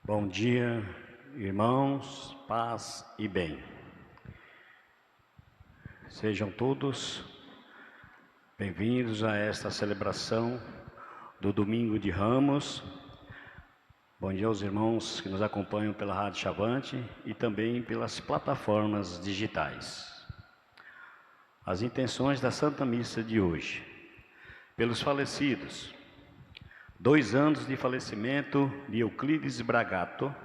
Bom dia, irmãos, paz e bem. Sejam todos bem-vindos a esta celebração do Domingo de Ramos. Bom dia aos irmãos que nos acompanham pela Rádio Chavante e também pelas plataformas digitais. As intenções da Santa Missa de hoje. Pelos falecidos. 2 anos de falecimento de Euclides Bragato,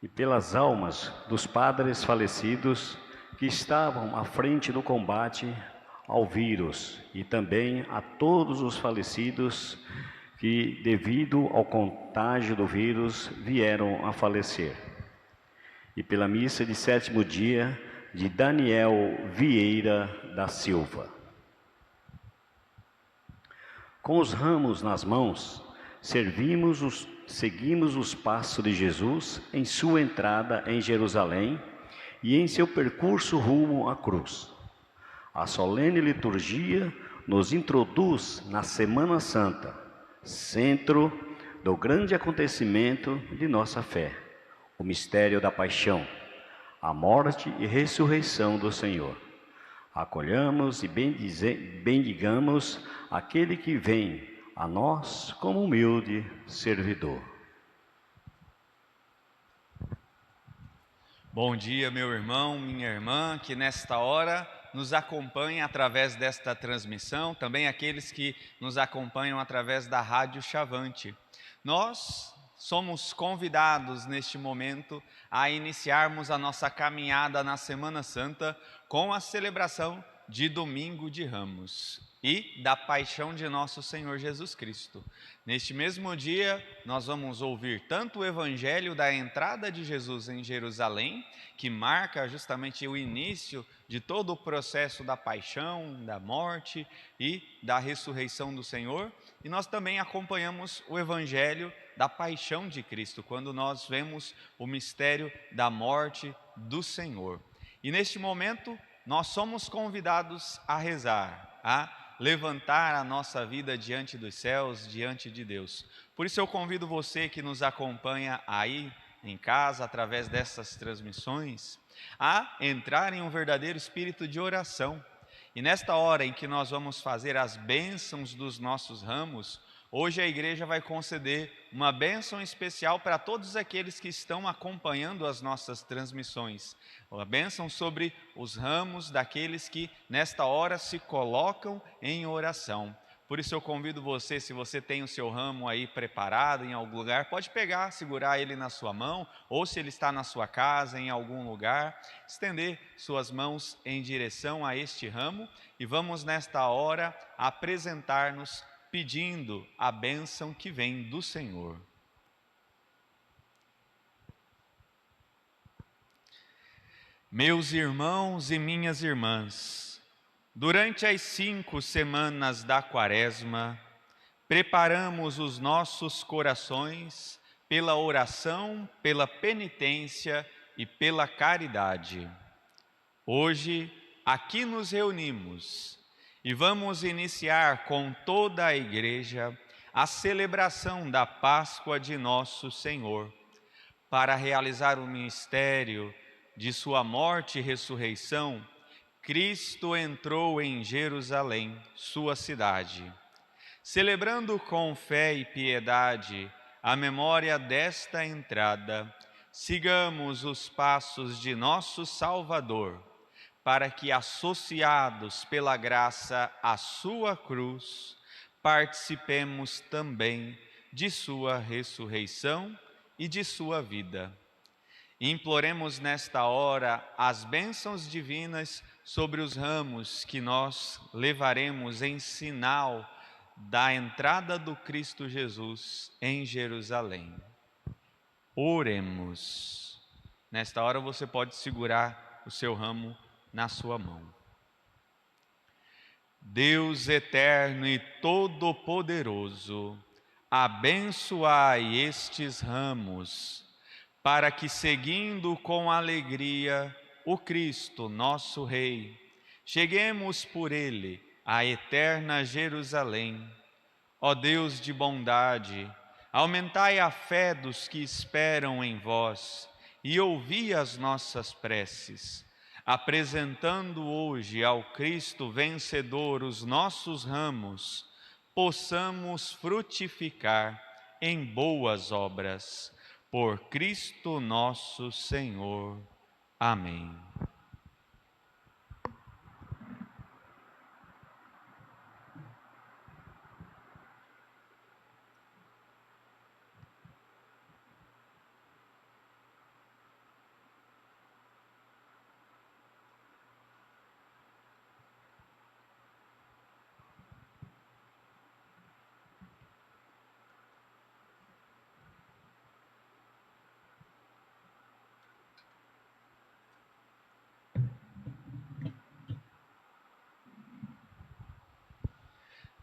e pelas almas dos padres falecidos que estavam à frente do combate ao vírus, e também a todos os falecidos que, devido ao contágio do vírus, vieram a falecer. E pela missa de 7º dia de Daniel Vieira da Silva. Com os ramos nas mãos, seguimos os passos de Jesus em sua entrada em Jerusalém e em seu percurso rumo à cruz. A solene liturgia nos introduz na Semana Santa, centro do grande acontecimento de nossa fé, o mistério da paixão, a morte e ressurreição do Senhor. Acolhamos e bendigamos aquele que vem a nós como humilde servidor. Bom dia, meu irmão, minha irmã, que nesta hora nos acompanha através desta transmissão, também aqueles que nos acompanham através da Rádio Chavante. Nós somos convidados neste momento a iniciarmos a nossa caminhada na Semana Santa com a celebração de Domingo de Ramos e da paixão de nosso Senhor Jesus Cristo. Neste mesmo dia, nós vamos ouvir tanto o Evangelho da entrada de Jesus em Jerusalém, que marca justamente o início de todo o processo da paixão, da morte e da ressurreição do Senhor, e nós também acompanhamos o Evangelho da paixão de Cristo, quando nós vemos o mistério da morte do Senhor. E neste momento, nós somos convidados a rezar, a levantar a nossa vida diante dos céus, diante de Deus. Por isso eu convido você que nos acompanha aí em casa, através dessas transmissões, a entrar em um verdadeiro espírito de oração. E nesta hora em que nós vamos fazer as bênçãos dos nossos ramos, hoje a igreja vai conceder uma bênção especial para todos aqueles que estão acompanhando as nossas transmissões. Uma bênção sobre os ramos daqueles que nesta hora se colocam em oração. Por isso eu convido você, se você tem o seu ramo aí preparado em algum lugar, pode pegar, segurar ele na sua mão, ou se ele está na sua casa, em algum lugar, estender suas mãos em direção a este ramo e vamos nesta hora apresentar-nos pedindo a bênção que vem do Senhor. Meus irmãos e minhas irmãs, durante as 5 semanas da Quaresma, preparamos os nossos corações pela oração, pela penitência e pela caridade. Hoje, aqui nos reunimos e vamos iniciar com toda a igreja a celebração da Páscoa de nosso Senhor, para realizar o mistério de sua morte e ressurreição. Cristo entrou em Jerusalém, sua cidade. Celebrando com fé e piedade a memória desta entrada, sigamos os passos de nosso Salvador, para que, associados pela graça à sua cruz, participemos também de sua ressurreição e de sua vida. Imploremos nesta hora as bênçãos divinas sobre os ramos que nós levaremos em sinal da entrada do Cristo Jesus em Jerusalém. Oremos. Nesta hora você pode segurar o seu ramo na sua mão. Deus eterno e todo-poderoso, abençoai estes ramos, para que, seguindo com alegria o Cristo, nosso Rei, cheguemos por ele à eterna Jerusalém. Ó Deus de bondade, Aumentai a fé dos que esperam em vós e ouvi as nossas preces, apresentando hoje ao Cristo vencedor os nossos ramos, possamos frutificar em boas obras. Por Cristo nosso Senhor. Amém.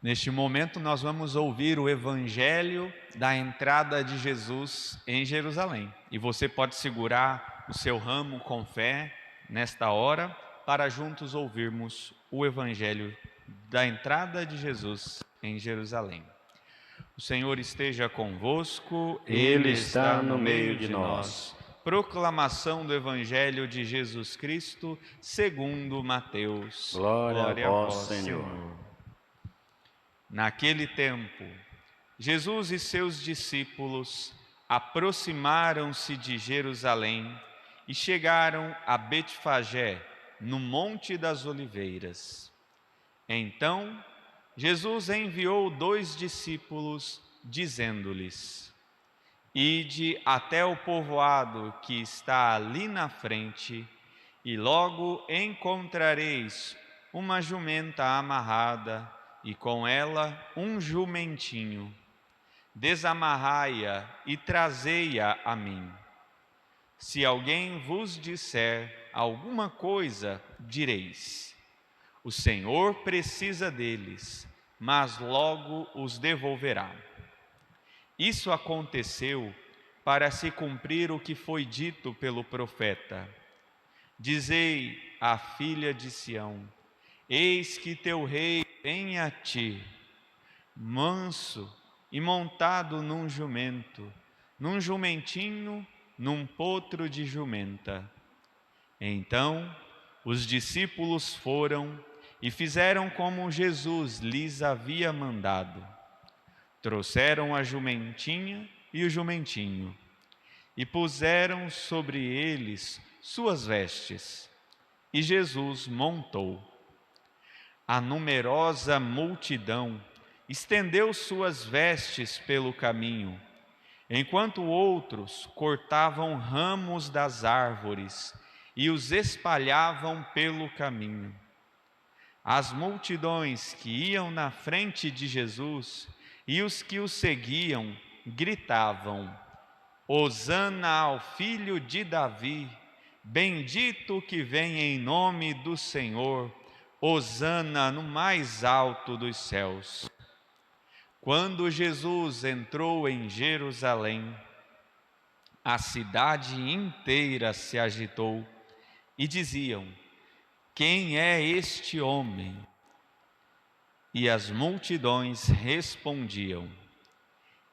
Neste momento, nós vamos ouvir o evangelho da entrada de Jesus em Jerusalém. E você pode segurar o seu ramo com fé nesta hora, para juntos ouvirmos o evangelho da entrada de Jesus em Jerusalém. O Senhor esteja convosco, Ele está no meio de nós. Proclamação do evangelho de Jesus Cristo, segundo Mateus. Glória a vós, Senhor. Naquele tempo, Jesus e seus discípulos aproximaram-se de Jerusalém e chegaram a Betfagé, no Monte das Oliveiras. Então, Jesus enviou 2 discípulos, dizendo-lhes: Ide até o povoado que está ali na frente, e logo encontrareis uma jumenta amarrada, e com ela um jumentinho. Desamarrai-a e trazei-a a mim. Se alguém vos disser alguma coisa, direis: o Senhor precisa deles, mas logo os devolverá. Isso aconteceu para se cumprir o que foi dito pelo profeta: Dizei à filha de Sião: eis que teu rei vem a ti, manso e montado num jumento, num jumentinho, num potro de jumenta. Então os discípulos foram e fizeram como Jesus lhes havia mandado. Trouxeram a jumentinha e o jumentinho, e puseram sobre eles suas vestes, e Jesus montou. A numerosa multidão estendeu suas vestes pelo caminho, enquanto outros cortavam ramos das árvores e os espalhavam pelo caminho. As multidões que iam na frente de Jesus e os que o seguiam gritavam: Hosana ao filho de Davi, bendito que vem em nome do Senhor, hosana no mais alto dos céus. Quando Jesus entrou em Jerusalém, a cidade inteira se agitou e diziam: quem é este homem? E as multidões respondiam: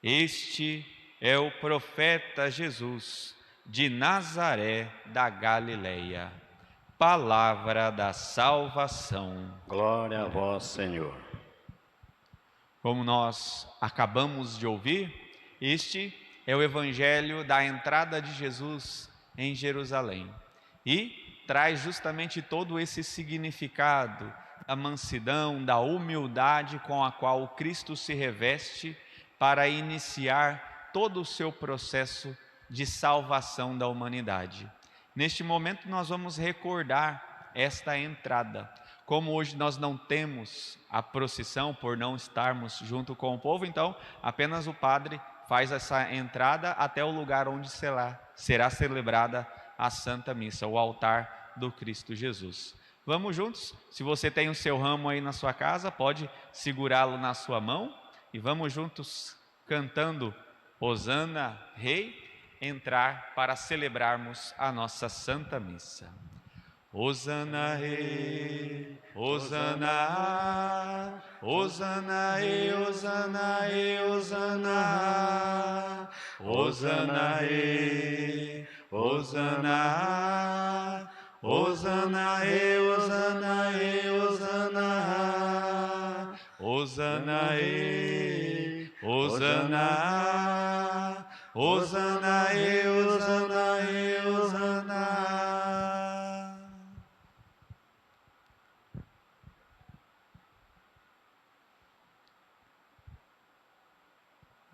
este é o profeta Jesus, de Nazaré da Galileia. Palavra da salvação. Glória a vós, Senhor. Como nós acabamos de ouvir, este é o evangelho da entrada de Jesus em Jerusalém. E traz justamente todo esse significado da mansidão, da humildade com a qual o Cristo se reveste para iniciar todo o seu processo de salvação da humanidade. Neste momento nós vamos recordar esta entrada. Como hoje nós não temos a procissão por não estarmos junto com o povo, então apenas o padre faz essa entrada até o lugar onde será celebrada a Santa Missa, o altar do Cristo Jesus. Vamos juntos? Se você tem o seu ramo aí na sua casa, pode segurá-lo na sua mão e vamos juntos cantando Hosana, Rei, entrar para celebrarmos a nossa Santa Missa. Hosana Rei, Hosana, Hosana Rei, Hosana Rei, Hosana, Hosana Rei, Hosana, Hosana Rei, Hosana Rei, Hosana, Hosana Rei, Hosana, Hosana Rei, Hosana Rei, Hosana.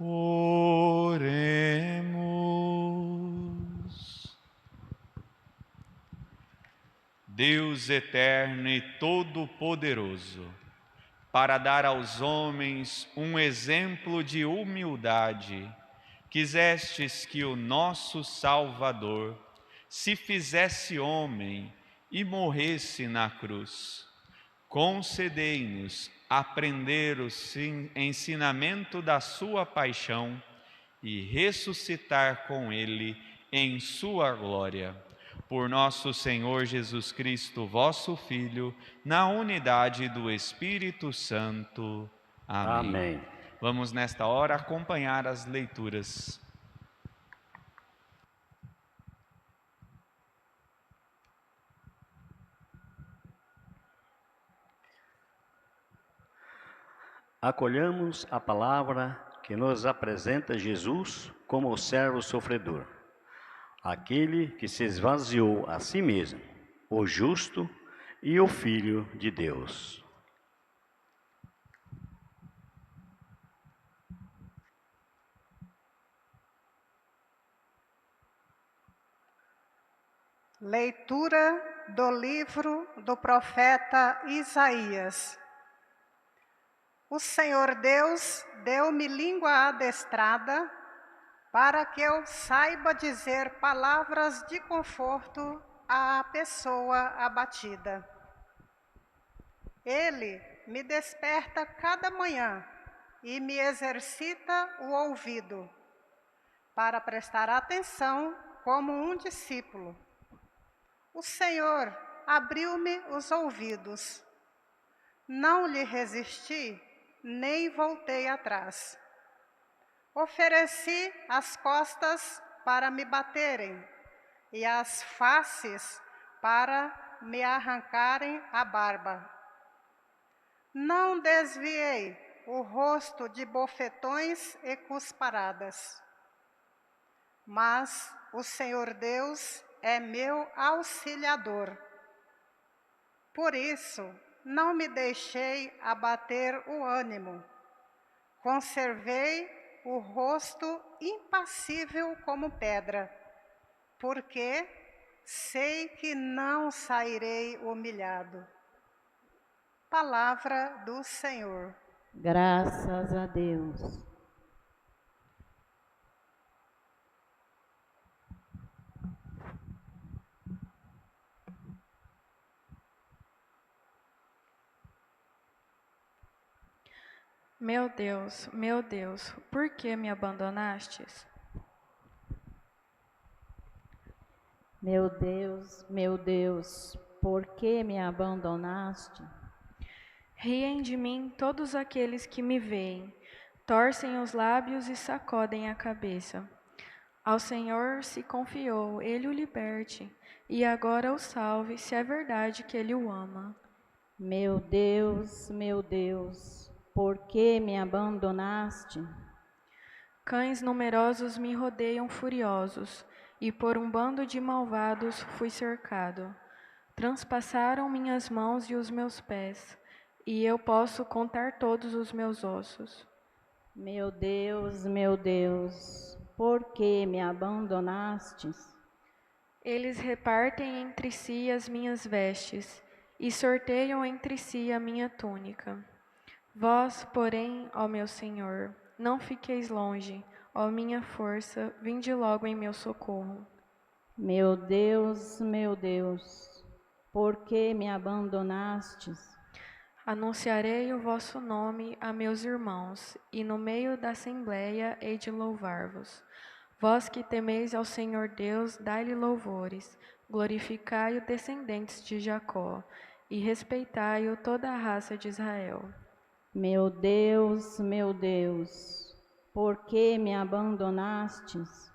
Oremos. Deus eterno e todo-poderoso, para dar aos homens um exemplo de humildade, quisestes que o nosso Salvador se fizesse homem e morresse na cruz. Concedei-nos aprender o ensinamento da sua paixão e ressuscitar com ele em sua glória. Por nosso Senhor Jesus Cristo, vosso Filho, na unidade do Espírito Santo. Amém. Amém. Vamos nesta hora acompanhar as leituras. Acolhamos a palavra que nos apresenta Jesus como o servo sofredor, aquele que se esvaziou a si mesmo, o justo e o Filho de Deus. Leitura do livro do profeta Isaías. O Senhor Deus deu-me língua adestrada para que eu saiba dizer palavras de conforto à pessoa abatida. Ele me desperta cada manhã e me exercita o ouvido, para prestar atenção como um discípulo. O Senhor abriu-me os ouvidos. Não lhe resisti, nem voltei atrás. Ofereci as costas para me baterem e as faces para me arrancarem a barba. Não desviei o rosto de bofetões e cusparadas. Mas o Senhor Deus é meu auxiliador. Por isso, não me deixei abater o ânimo. Conservei o rosto impassível como pedra, porque sei que não sairei humilhado. Palavra do Senhor. Graças a Deus. Meu Deus, por que me abandonastes? Meu Deus, por que me abandonaste? Riem de mim todos aqueles que me veem, torcem os lábios e sacodem a cabeça. Ao Senhor se confiou, Ele o liberte, e agora o salve, se é verdade que Ele o ama. Meu Deus, por que me abandonaste? Cães numerosos me rodeiam furiosos, e por um bando de malvados fui cercado. Transpassaram minhas mãos e os meus pés, e eu posso contar todos os meus ossos. Meu Deus, por que me abandonastes? Eles repartem entre si as minhas vestes, e sorteiam entre si a minha túnica. Vós, porém, ó meu Senhor, não fiqueis longe, ó minha força, vinde logo em meu socorro. Meu Deus, por que me abandonastes? Anunciarei o vosso nome a meus irmãos, e no meio da assembleia hei de louvar-vos. Vós que temeis ao Senhor Deus, dai-lhe louvores, Glorificai-o, descendentes de Jacó, e respeitai-o, toda a raça de Israel. meu Deus, por que me abandonastes?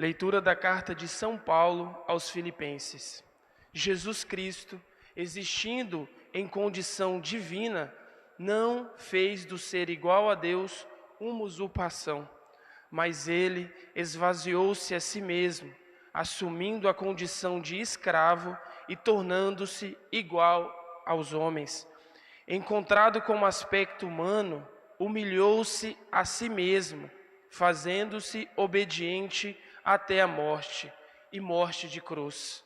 Leitura da carta de São Paulo aos Filipenses. Jesus Cristo, existindo em condição divina, não fez do ser igual a Deus uma usurpação, mas ele esvaziou-se a si mesmo, assumindo a condição de escravo e tornando-se igual aos homens. Encontrado com aspecto humano, humilhou-se a si mesmo, fazendo-se obediente até a morte, e morte de cruz.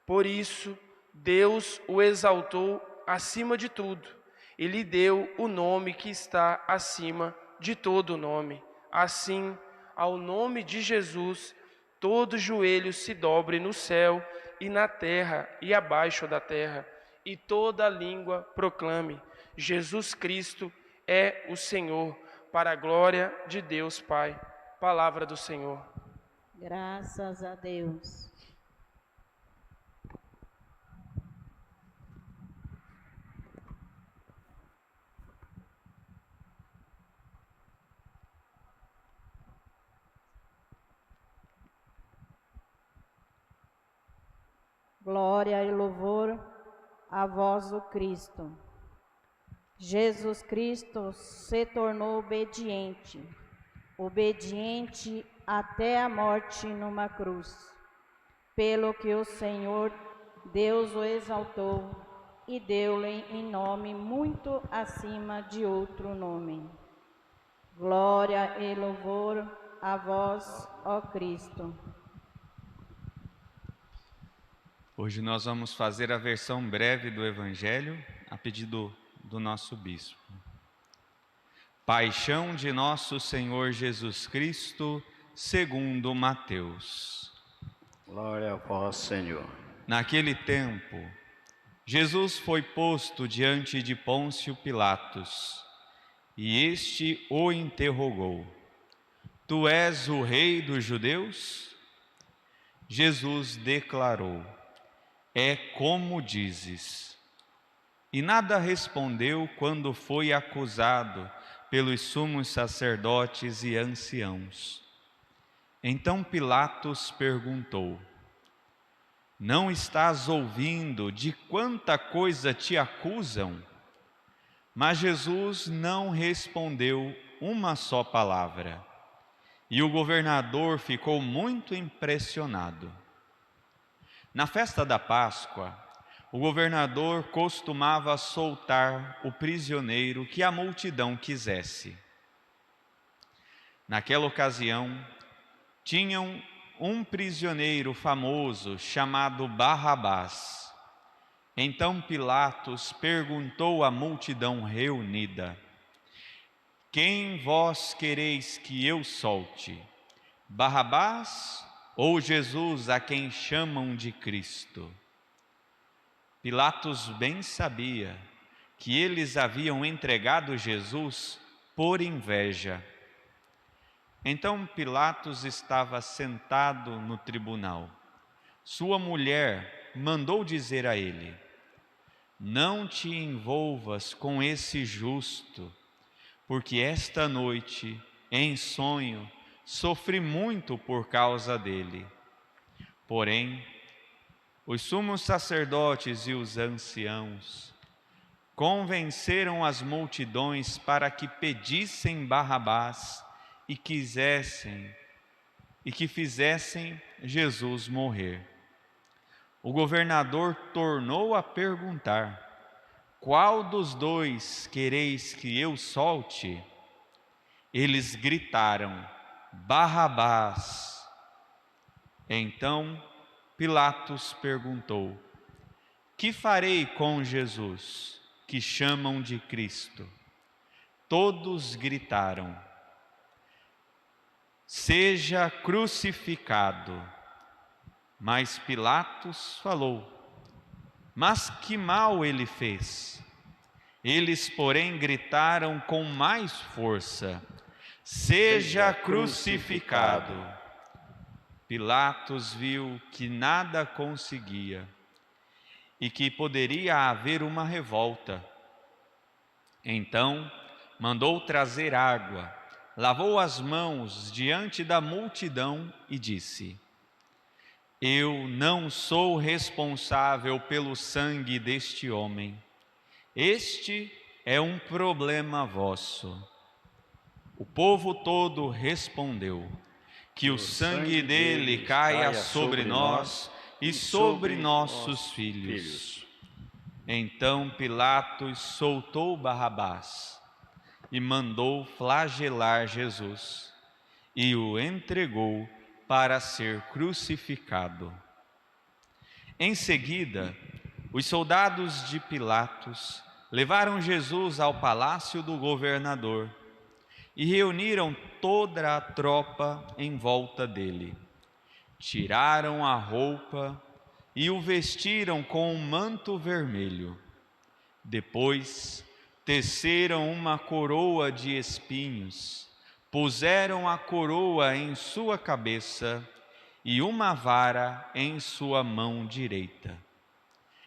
Por isso, Deus o exaltou acima de tudo, e lhe deu o nome que está acima de todo nome. Assim, ao nome de Jesus, todo joelho se dobre no céu e na terra e abaixo da terra, e toda língua proclame: Jesus Cristo é o Senhor, para a glória de Deus Pai. Palavra do Senhor. Graças a Deus. Glória e louvor a vós, o Cristo. Jesus Cristo se tornou obediente até a morte numa cruz, pelo que o Senhor Deus o exaltou e deu-lhe em nome muito acima de outro nome. Glória e louvor a vós, ó Cristo. Hoje nós vamos fazer a versão breve do Evangelho, a pedido do nosso bispo. Paixão de nosso Senhor Jesus Cristo, segundo Mateus. Glória a vós, Senhor. Naquele tempo, Jesus foi posto diante de Pôncio Pilatos, e este o interrogou: Tu és o rei dos judeus? Jesus declarou: É como dizes. E nada respondeu quando foi acusado pelos sumos sacerdotes e anciãos. Então Pilatos perguntou: Não estás ouvindo de quanta coisa te acusam? Mas Jesus não respondeu uma só palavra. E o governador ficou muito impressionado. Na festa da Páscoa, o governador costumava soltar o prisioneiro que a multidão quisesse. Naquela ocasião, tinham um prisioneiro famoso chamado Barrabás. Então Pilatos perguntou à multidão reunida: Quem vós quereis que eu solte? Barrabás ou Jesus, a quem chamam de Cristo? Pilatos bem sabia que eles haviam entregado Jesus por inveja. Então Pilatos estava sentado no tribunal. Sua mulher mandou dizer a ele: Não te envolvas com esse justo, porque esta noite, em sonho, sofri muito por causa dele. Porém, os sumos sacerdotes e os anciãos convenceram as multidões para que pedissem Barrabás e que fizessem Jesus morrer. O governador tornou a perguntar: Qual dos dois quereis que eu solte? Eles gritaram: Barrabás. Então Pilatos perguntou: Que farei com Jesus, que chamam de Cristo? Todos gritaram: Seja crucificado. Mas Pilatos falou: Mas que mal ele fez? Eles, porém, gritaram com mais força: seja crucificado. Pilatos viu que nada conseguia e que poderia haver uma revolta. Então mandou trazer água, lavou as mãos diante da multidão e disse: eu não sou responsável pelo sangue deste homem. Este é um problema vosso. O povo todo respondeu: que o sangue dele caia sobre nós e sobre nossos filhos. Então Pilatos soltou Barrabás e mandou flagelar Jesus e o entregou para ser crucificado. Em seguida, os soldados de Pilatos levaram Jesus ao palácio do governador e reuniram toda a tropa em volta dele. Tiraram a roupa e o vestiram com um manto vermelho. Depois, teceram uma coroa de espinhos, puseram a coroa em sua cabeça e uma vara em sua mão direita.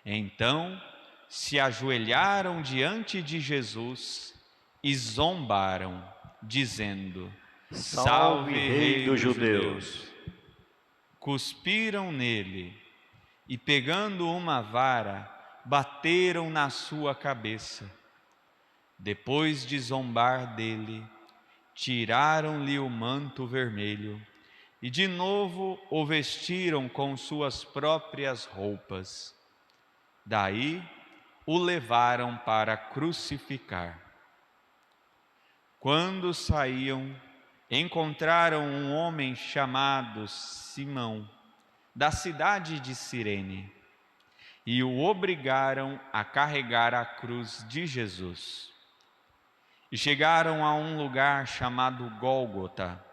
Então, se ajoelharam diante de Jesus e zombaram, dizendo: salve, Rei dos Judeus! Cuspiram nele e, pegando uma vara, bateram na sua cabeça. Depois de zombar dele, tiraram-lhe o manto vermelho e de novo o vestiram com suas próprias roupas. Daí o levaram para crucificar. Quando saíam, encontraram um homem chamado Simão, da cidade de Cirene, e o obrigaram a carregar a cruz de Jesus. E chegaram a um lugar chamado Gólgota,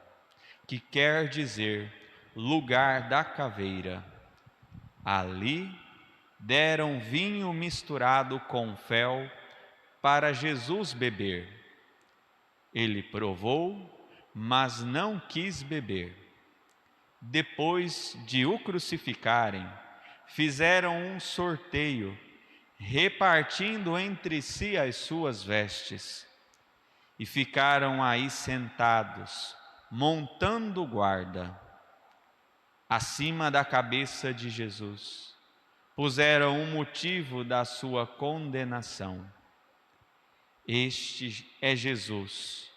que quer dizer lugar da caveira. Ali deram vinho misturado com fel para Jesus beber. Ele provou, mas não quis beber. Depois de o crucificarem, fizeram um sorteio, repartindo entre si as suas vestes. E ficaram aí sentados, montando guarda. Acima da cabeça de Jesus, puseram o motivo da sua condenação. Este é Jesus,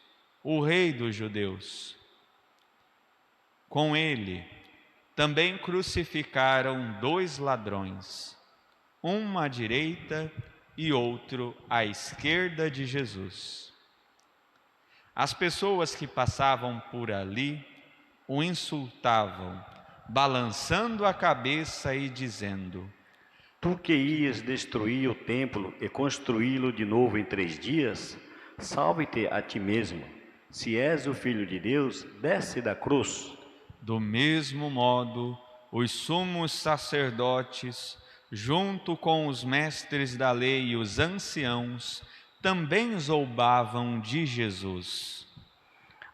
o Rei dos Judeus. Com ele, também crucificaram 2 ladrões, um à direita e outro à esquerda de Jesus. As pessoas que passavam por ali o insultavam, balançando a cabeça e dizendo: tu que ias destruir o templo e construí-lo de novo em 3 dias, salve-te a ti mesmo. Se és o Filho de Deus, desce da cruz. Do mesmo modo, os sumos sacerdotes, junto com os mestres da lei e os anciãos, também zombavam de Jesus.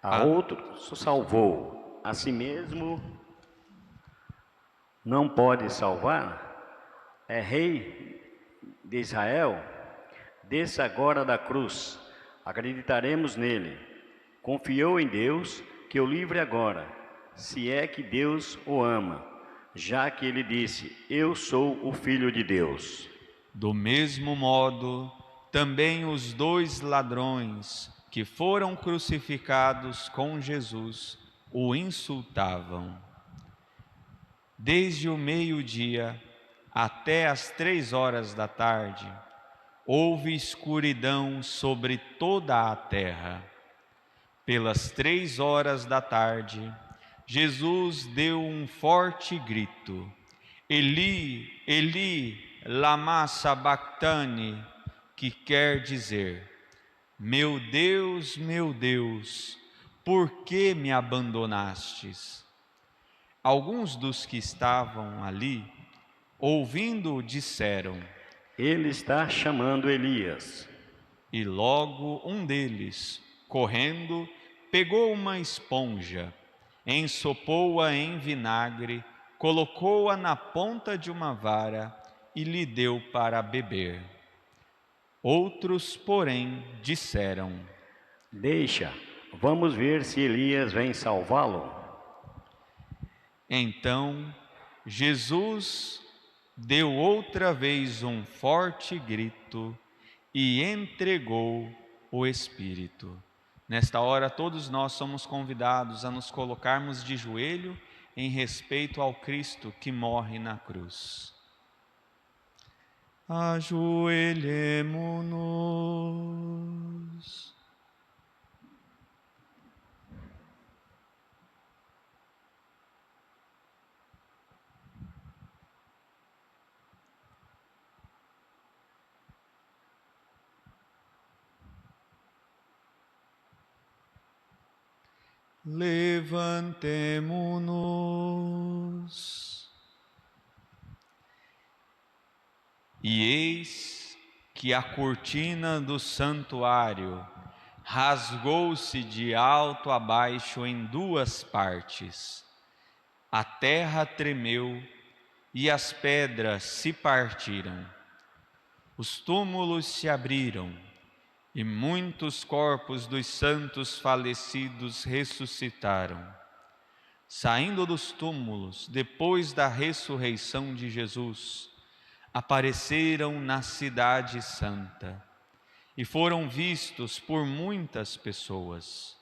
A outro salvou, a si mesmo não pode salvar? É Rei de Israel? Desça agora da cruz, acreditaremos nele. Confiou em Deus, que o livre agora, se é que Deus o ama, já que ele disse: eu sou o Filho de Deus. Do mesmo modo, também os 2 ladrões que foram crucificados com Jesus o insultavam. Desde o meio-dia até as 3 horas da tarde, houve escuridão sobre toda a terra. Pelas 3 horas da tarde, Jesus deu um forte grito: Eli, Eli, lama sabachthani, que quer dizer: meu Deus, por que me abandonastes? Alguns dos que estavam ali Ouvindo, disseram: Ele está chamando Elias. E logo um deles, correndo, pegou uma esponja, ensopou-a em vinagre, colocou-a na ponta de uma vara e lhe deu para beber. Outros, porém, disseram: Deixa, vamos ver se Elias vem salvá-lo. Então Jesus deu outra vez um forte grito e entregou o Espírito. Nesta hora, todos nós somos convidados a nos colocarmos de joelho em respeito ao Cristo que morre na cruz. Ajoelhemo-nos. Levantemo-nos. E eis que a cortina do santuário rasgou-se de alto a baixo em duas partes. A terra tremeu e as pedras se partiram. Os túmulos se abriram e muitos corpos dos santos falecidos ressuscitaram. Saindo dos túmulos, depois da ressurreição de Jesus, apareceram na cidade santa e foram vistos por muitas pessoas.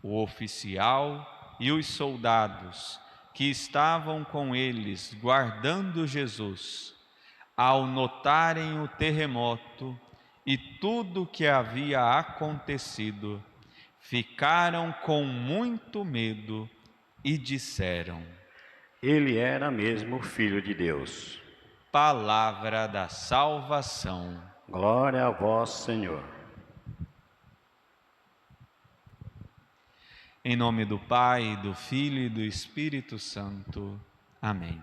O oficial e os soldados que estavam com eles guardando Jesus, ao notarem o terremoto e tudo o que havia acontecido, ficaram com muito medo e disseram: Ele era mesmo Filho de Deus. Palavra da salvação. Glória a vós, Senhor. Em nome do Pai, do Filho e do Espírito Santo. Amém.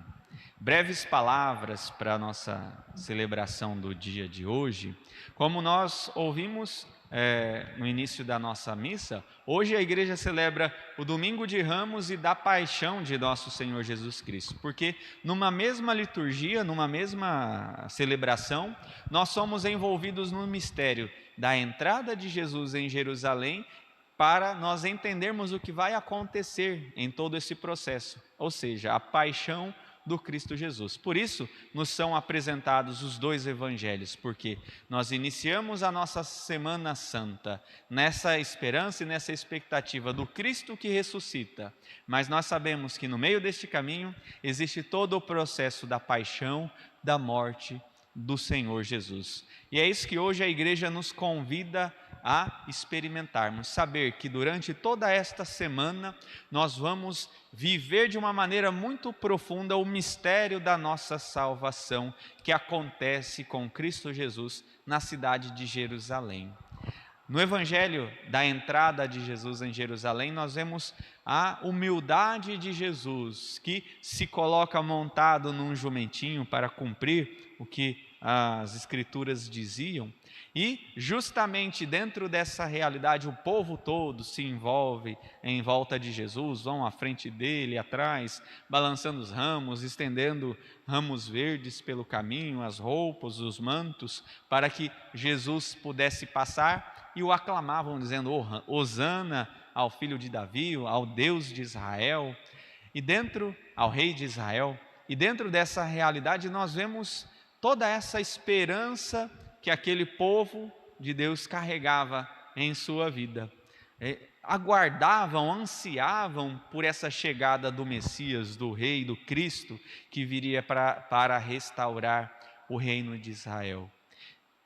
Breves palavras para a nossa celebração do dia de hoje. Como nós ouvimos no início da nossa missa, hoje a igreja celebra o Domingo de Ramos e da Paixão de nosso Senhor Jesus Cristo, porque numa mesma liturgia, numa mesma celebração, nós somos envolvidos no mistério da entrada de Jesus em Jerusalém, para nós entendermos o que vai acontecer em todo esse processo, ou seja, a paixão do Cristo Jesus. Por isso, nos são apresentados os dois evangelhos, porque nós iniciamos a nossa Semana Santa nessa esperança e nessa expectativa do Cristo que ressuscita, mas nós sabemos que no meio deste caminho existe todo o processo da paixão, da morte do Senhor Jesus. E é isso que hoje a igreja nos convida a experimentarmos, saber que durante toda esta semana nós vamos viver de uma maneira muito profunda o mistério da nossa salvação que acontece com Cristo Jesus na cidade de Jerusalém. No evangelho da entrada de Jesus em Jerusalém, nós vemos a humildade de Jesus, que se coloca montado num jumentinho para cumprir o que as Escrituras diziam. E justamente dentro dessa realidade o povo todo se envolve em volta de Jesus, vão à frente dele, atrás, balançando os ramos, estendendo ramos verdes pelo caminho, as roupas, os mantos, para que Jesus pudesse passar, e o aclamavam dizendo: Hosana ao filho de Davi, ao Deus de Israel, ao rei de Israel. E dentro dessa realidade nós vemos toda essa esperança que aquele povo de Deus carregava em sua vida. Aguardavam, ansiavam por essa chegada do Messias, do Rei, do Cristo, que viria para restaurar o reino de Israel.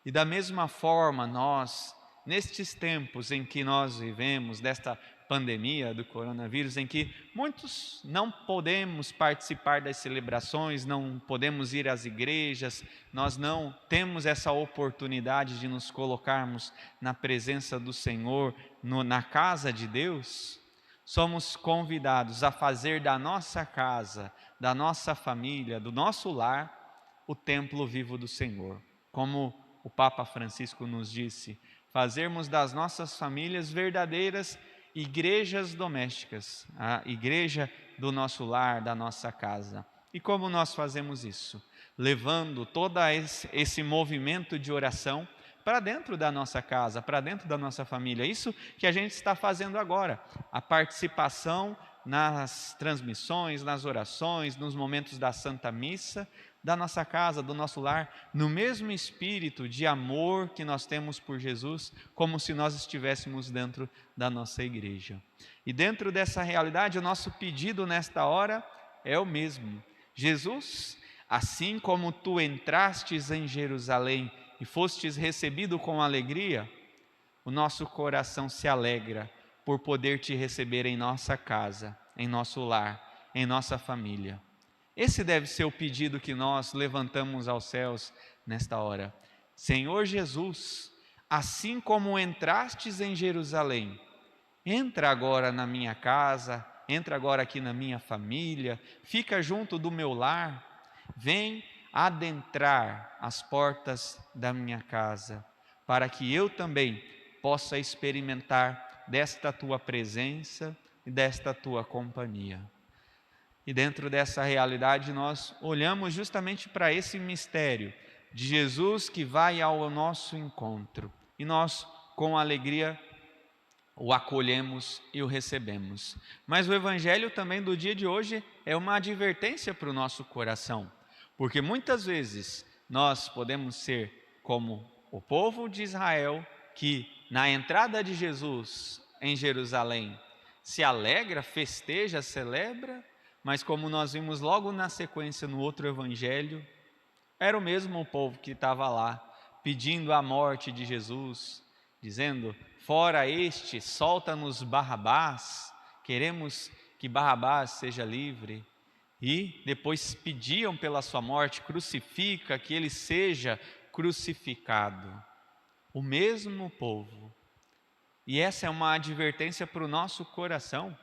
E da mesma forma nós, nestes tempos em que nós vivemos, desta pandemia do coronavírus, em que muitos não podemos participar das celebrações, não podemos ir às igrejas, nós não temos essa oportunidade de nos colocarmos na presença do Senhor, na casa de Deus, somos convidados a fazer da nossa casa, da nossa família, do nosso lar, o templo vivo do Senhor. Como o Papa Francisco nos disse, fazermos das nossas famílias verdadeiras igrejas domésticas, a igreja do nosso lar, da nossa casa. E como nós fazemos isso? Levando todo esse movimento de oração para dentro da nossa casa, para dentro da nossa família. Isso que a gente está fazendo agora, a participação nas transmissões, nas orações, nos momentos da Santa Missa, da nossa casa, do nosso lar, no mesmo espírito de amor que nós temos por Jesus, como se nós estivéssemos dentro da nossa igreja. E dentro dessa realidade, o nosso pedido nesta hora é o mesmo. Jesus, assim como tu entrastes em Jerusalém e fostes recebido com alegria, o nosso coração se alegra por poder te receber em nossa casa, em nosso lar, em nossa família. Esse deve ser o pedido que nós levantamos aos céus nesta hora. Senhor Jesus, assim como entrastes em Jerusalém, entra agora na minha casa, entra agora aqui na minha família, fica junto do meu lar, vem adentrar as portas da minha casa, para que eu também possa experimentar desta tua presença e desta tua companhia. E dentro dessa realidade nós olhamos justamente para esse mistério de Jesus que vai ao nosso encontro. E nós, com alegria, o acolhemos e o recebemos. Mas o evangelho também do dia de hoje é uma advertência para o nosso coração. Porque muitas vezes nós podemos ser como o povo de Israel, que na entrada de Jesus em Jerusalém se alegra, festeja, celebra, mas como nós vimos logo na sequência no outro evangelho, era o mesmo povo que estava lá, pedindo a morte de Jesus, dizendo, fora este, solta-nos Barrabás, queremos que Barrabás seja livre. E depois pediam pela sua morte, crucifica, que ele seja crucificado. O mesmo povo. E essa é uma advertência para o nosso coração,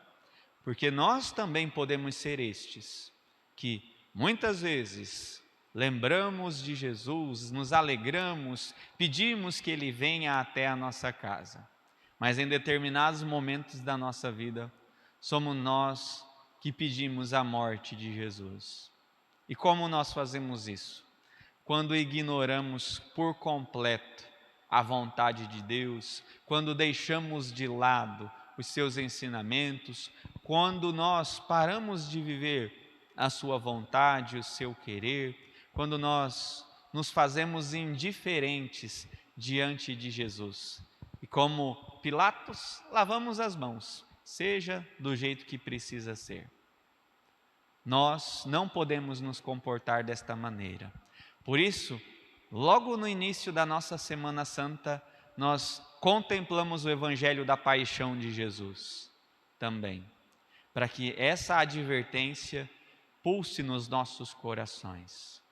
porque nós também podemos ser estes, que muitas vezes lembramos de Jesus, nos alegramos, pedimos que Ele venha até a nossa casa, mas em determinados momentos da nossa vida, somos nós que pedimos a morte de Jesus. E como nós fazemos isso? Quando ignoramos por completo a vontade de Deus, quando deixamos de lado os seus ensinamentos, quando nós paramos de viver a sua vontade, o seu querer, quando nós nos fazemos indiferentes diante de Jesus. E como Pilatos, lavamos as mãos, seja do jeito que precisa ser. Nós não podemos nos comportar desta maneira. Por isso, logo no início da nossa Semana Santa, nós contemplamos o Evangelho da Paixão de Jesus também, para que essa advertência pulse nos nossos corações,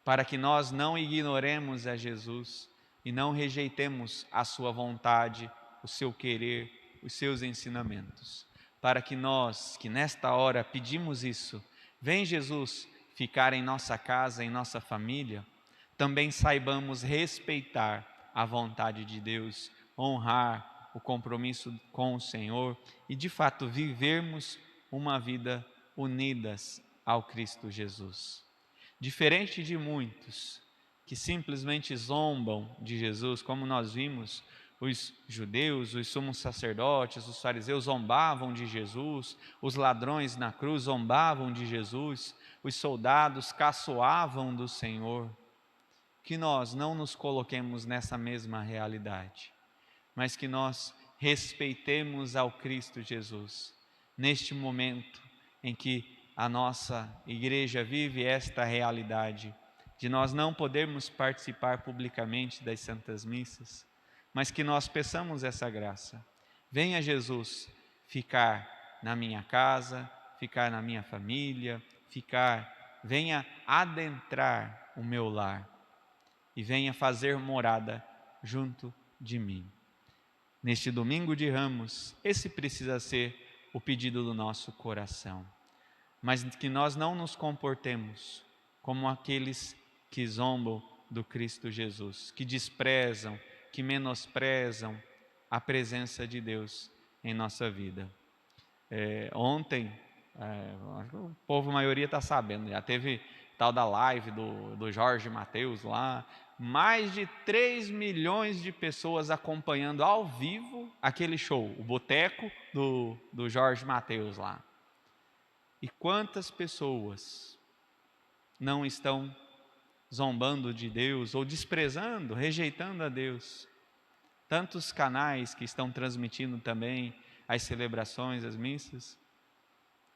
para que nós não ignoremos a Jesus e não rejeitemos a sua vontade, o seu querer, os seus ensinamentos, para que nós, que nesta hora pedimos isso, vem Jesus ficar em nossa casa, em nossa família, também saibamos respeitar a vontade de Deus, honrar o compromisso com o Senhor e de fato vivermos uma vida unidas ao Cristo Jesus. Diferente de muitos que simplesmente zombam de Jesus, como nós vimos, os judeus, os sumos sacerdotes, os fariseus zombavam de Jesus, os ladrões na cruz zombavam de Jesus, os soldados caçoavam do Senhor. Que nós não nos coloquemos nessa mesma realidade, mas que nós respeitemos ao Cristo Jesus, neste momento em que a nossa igreja vive esta realidade, de nós não podermos participar publicamente das Santas Missas, mas que nós peçamos essa graça. Venha Jesus ficar na minha casa, ficar na minha família, venha adentrar o meu lar e venha fazer morada junto de mim. Neste domingo de Ramos, esse precisa ser o pedido do nosso coração. Mas que nós não nos comportemos como aqueles que zombam do Cristo Jesus, que desprezam, que menosprezam a presença de Deus em nossa vida. Ontem, o povo, a maioria está sabendo, já teve tal da live do Jorge Mateus lá, mais de 3 milhões de pessoas acompanhando ao vivo aquele show, o boteco do Jorge Mateus lá. E quantas pessoas não estão zombando de Deus ou desprezando, rejeitando a Deus? Tantos canais que estão transmitindo também as celebrações, as missas,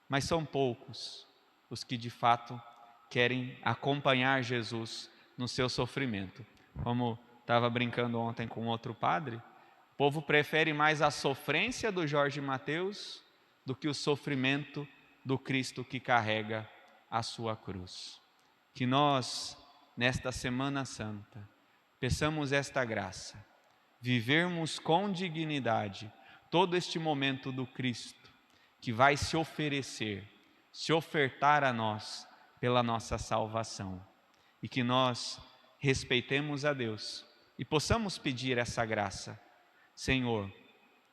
mas são poucos os que de fato querem acompanhar Jesus no seu sofrimento. Como estava brincando ontem com outro padre, o povo prefere mais a sofrência do Jorge Mateus do que o sofrimento do Cristo que carrega a sua cruz. Que nós, nesta Semana Santa, peçamos esta graça, vivermos com dignidade todo este momento do Cristo, que vai se oferecer, se ofertar a nós pela nossa salvação. E que nós respeitemos a Deus e possamos pedir essa graça. Senhor,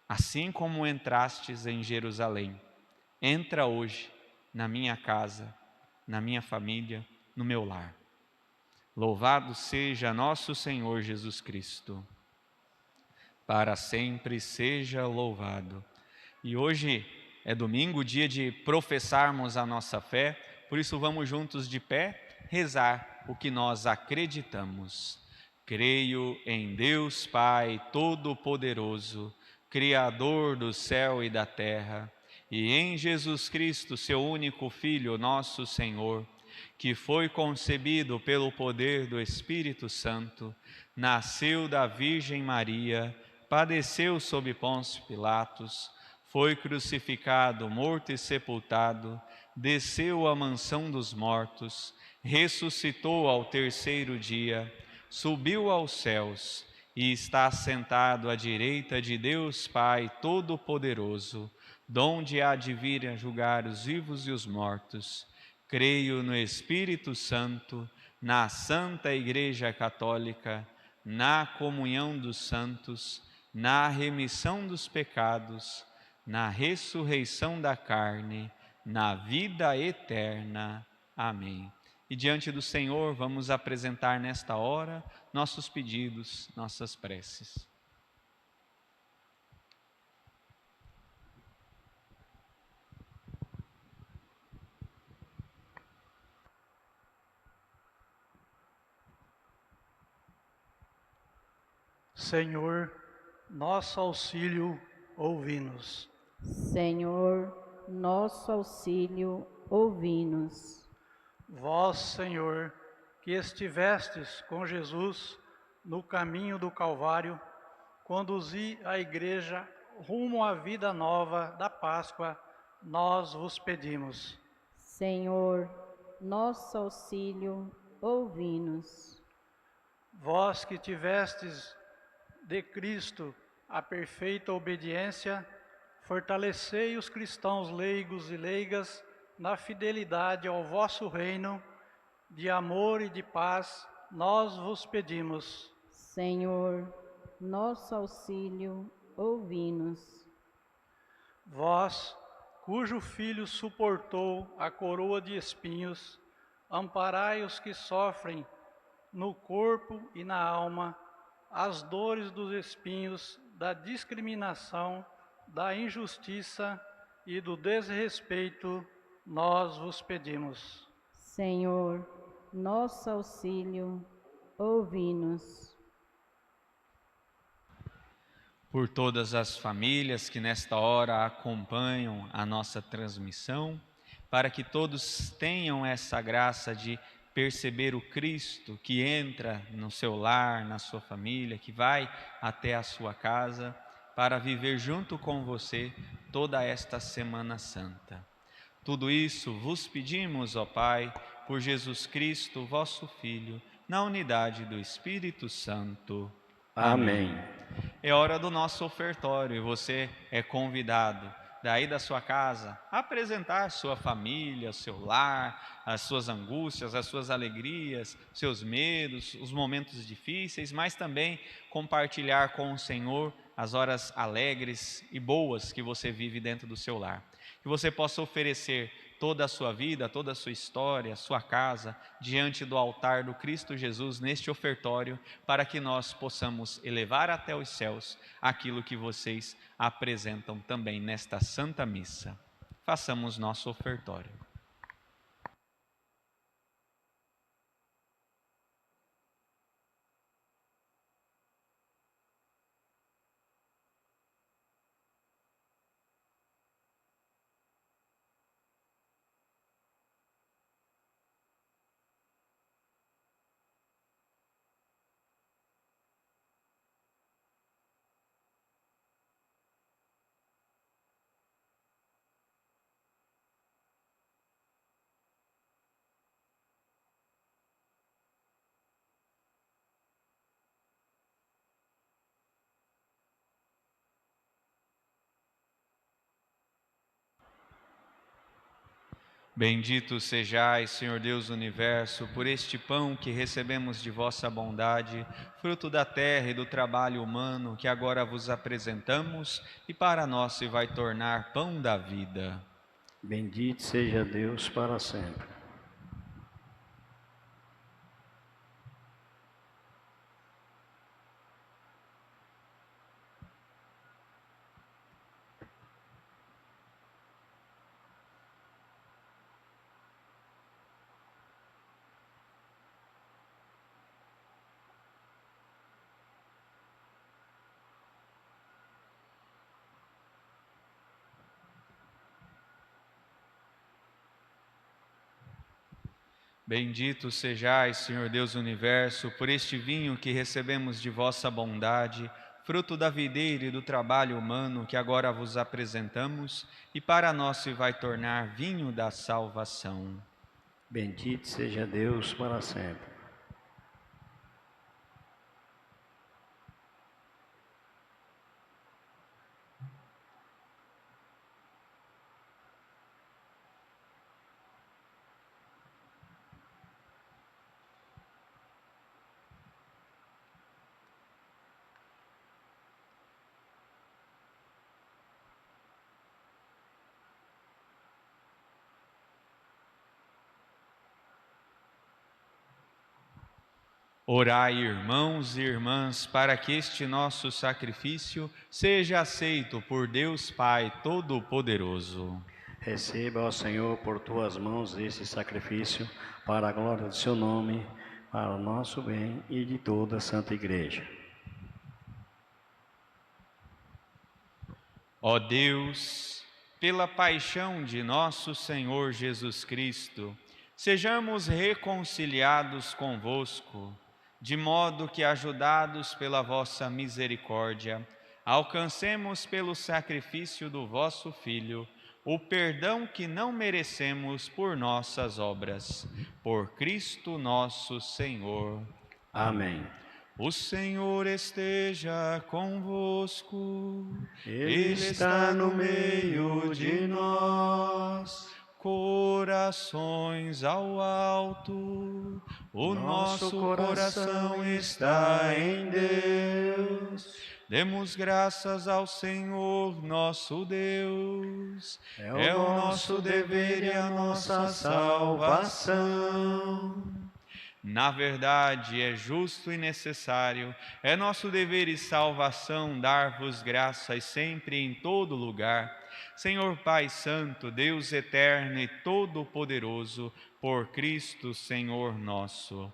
assim como entrastes em Jerusalém, entra hoje na minha casa, na minha família, no meu lar. Louvado seja nosso Senhor Jesus Cristo. Para sempre seja louvado. E hoje é domingo, dia de professarmos a nossa fé, por isso vamos juntos de pé rezar o que nós acreditamos. Creio em Deus Pai Todo-Poderoso, Criador do céu e da terra, e em Jesus Cristo, seu único Filho, nosso Senhor, que foi concebido pelo poder do Espírito Santo, nasceu da Virgem Maria, padeceu sob Pôncio Pilatos, foi crucificado, morto e sepultado, desceu à mansão dos mortos, ressuscitou ao terceiro dia, subiu aos céus e está sentado à direita de Deus Pai Todo-Poderoso, donde há de vir a julgar os vivos e os mortos. Creio no Espírito Santo, na Santa Igreja Católica, na comunhão dos santos, na remissão dos pecados, na ressurreição da carne, na vida eterna. Amém. E diante do Senhor vamos apresentar nesta hora nossos pedidos, nossas preces. Senhor, nosso auxílio, ouvi-nos. Senhor, nosso auxílio, ouvi-nos. Vós, Senhor, que estivestes com Jesus no caminho do Calvário, conduzi a Igreja rumo à vida nova da Páscoa, nós vos pedimos. Senhor, nosso auxílio, ouvi-nos. Vós que tivestes de Cristo a perfeita obediência, fortalecei os cristãos leigos e leigas na fidelidade ao vosso reino, de amor e de paz, nós vos pedimos. Senhor, nosso auxílio, ouvi-nos. Vós, cujo Filho suportou a coroa de espinhos, amparai os que sofrem no corpo e na alma as dores dos espinhos, da discriminação, da injustiça e do desrespeito, nós vos pedimos. Senhor, nosso auxílio, ouvi-nos. Por todas as famílias que nesta hora acompanham a nossa transmissão, para que todos tenham essa graça de perceber o Cristo que entra no seu lar, na sua família, que vai até a sua casa, para viver junto com você toda esta Semana Santa. Tudo isso vos pedimos, ó Pai, por Jesus Cristo, vosso Filho, na unidade do Espírito Santo. Amém. É hora do nosso ofertório e você é convidado daí da sua casa, apresentar sua família, seu lar, as suas angústias, as suas alegrias, seus medos, os momentos difíceis, mas também compartilhar com o Senhor as horas alegres e boas que você vive dentro do seu lar. Que você possa oferecer toda a sua vida, toda a sua história, a sua casa, diante do altar do Cristo Jesus, neste ofertório, para que nós possamos elevar até os céus aquilo que vocês apresentam também nesta Santa Missa. Façamos nosso ofertório. Bendito sejais, Senhor Deus do Universo, por este pão que recebemos de vossa bondade, fruto da terra e do trabalho humano que agora vos apresentamos e para nós se vai tornar pão da vida. Bendito seja Deus para sempre. Bendito sejais, Senhor Deus do Universo, por este vinho que recebemos de vossa bondade, fruto da videira e do trabalho humano que agora vos apresentamos, e para nós se vai tornar vinho da salvação. Bendito seja Deus para sempre. Orai, irmãos e irmãs, para que este nosso sacrifício seja aceito por Deus Pai Todo-Poderoso. Receba, ó Senhor, por tuas mãos este sacrifício, para a glória do seu nome, para o nosso bem e de toda a Santa Igreja. Ó Deus, pela paixão de nosso Senhor Jesus Cristo, sejamos reconciliados convosco, de modo que, ajudados pela vossa misericórdia, alcancemos pelo sacrifício do vosso Filho o perdão que não merecemos por nossas obras. Por Cristo nosso Senhor. Amém. O Senhor esteja convosco. Ele está no meio de nós. Corações ao alto, o nosso coração está em Deus. Demos graças ao Senhor nosso Deus. É o nosso dever e a nossa salvação. Na verdade, é justo e necessário, é nosso dever e salvação dar-vos graças sempre e em todo lugar. Senhor Pai Santo, Deus eterno e todo-poderoso, por Cristo Senhor nosso.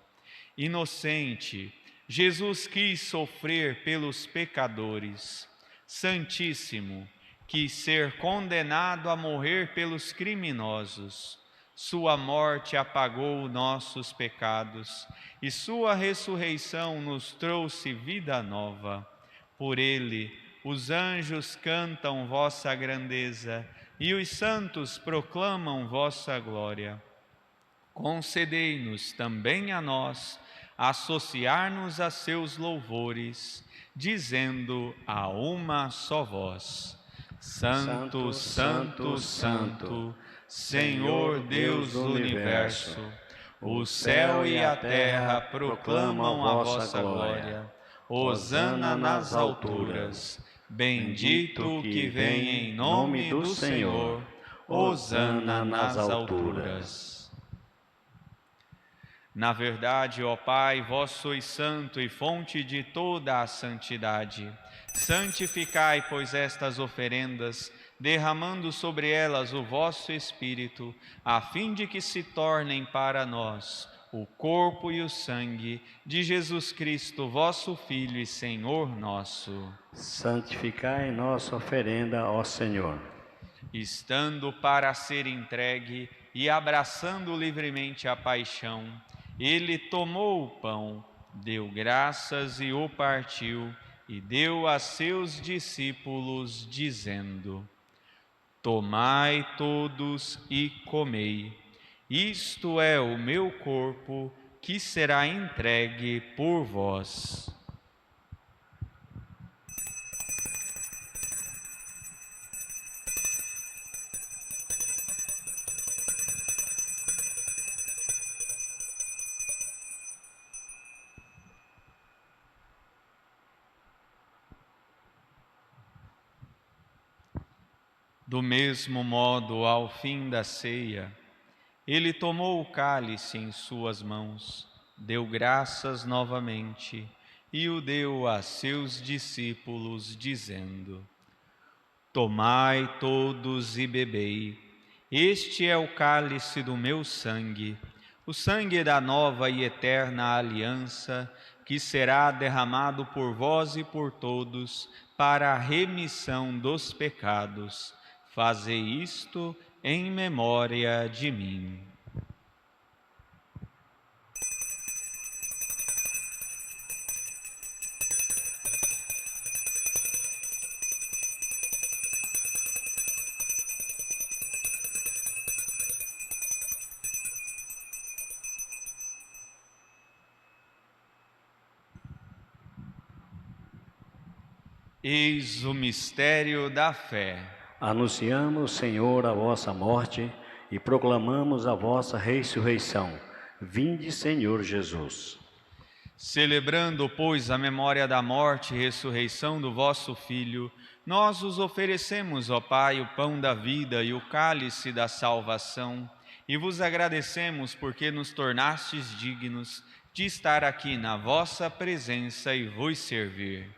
Inocente, Jesus quis sofrer pelos pecadores. Santíssimo, quis ser condenado a morrer pelos criminosos. Sua morte apagou nossos pecados e sua ressurreição nos trouxe vida nova. Por ele, os anjos cantam vossa grandeza e os santos proclamam vossa glória. Concedei-nos também a nós associar-nos a seus louvores, dizendo a uma só voz: Santo, santo, santo, Senhor Deus do universo, o céu e a terra proclamam a vossa glória. Hosana nas alturas. Bendito que vem em nome do Senhor. Hosana nas alturas. Na verdade, ó Pai, vós sois santo e fonte de toda a santidade. Santificai, pois, estas oferendas, derramando sobre elas o vosso Espírito, a fim de que se tornem para nós o corpo e o sangue de Jesus Cristo, vosso Filho e Senhor nosso. Santificai nossa oferenda, ó Senhor. Estando para ser entregue e abraçando livremente a paixão, ele tomou o pão, deu graças e o partiu, e deu a seus discípulos, dizendo: Tomai todos e comei. Isto é o meu corpo, que será entregue por vós. Do mesmo modo, ao fim da ceia, ele tomou o cálice em suas mãos, deu graças novamente e o deu a seus discípulos, dizendo: Tomai todos e bebei. Este é o cálice do meu sangue, o sangue da nova e eterna aliança, que será derramado por vós e por todos para a remissão dos pecados. Fazei isto em memória de mim. Eis o mistério da fé. Anunciamos, Senhor, a vossa morte e proclamamos a vossa ressurreição. Vinde, Senhor Jesus. Celebrando, pois, a memória da morte e ressurreição do vosso Filho, nós os oferecemos, ó Pai, o pão da vida e o cálice da salvação, e vos agradecemos porque nos tornastes dignos de estar aqui na vossa presença e vos servir.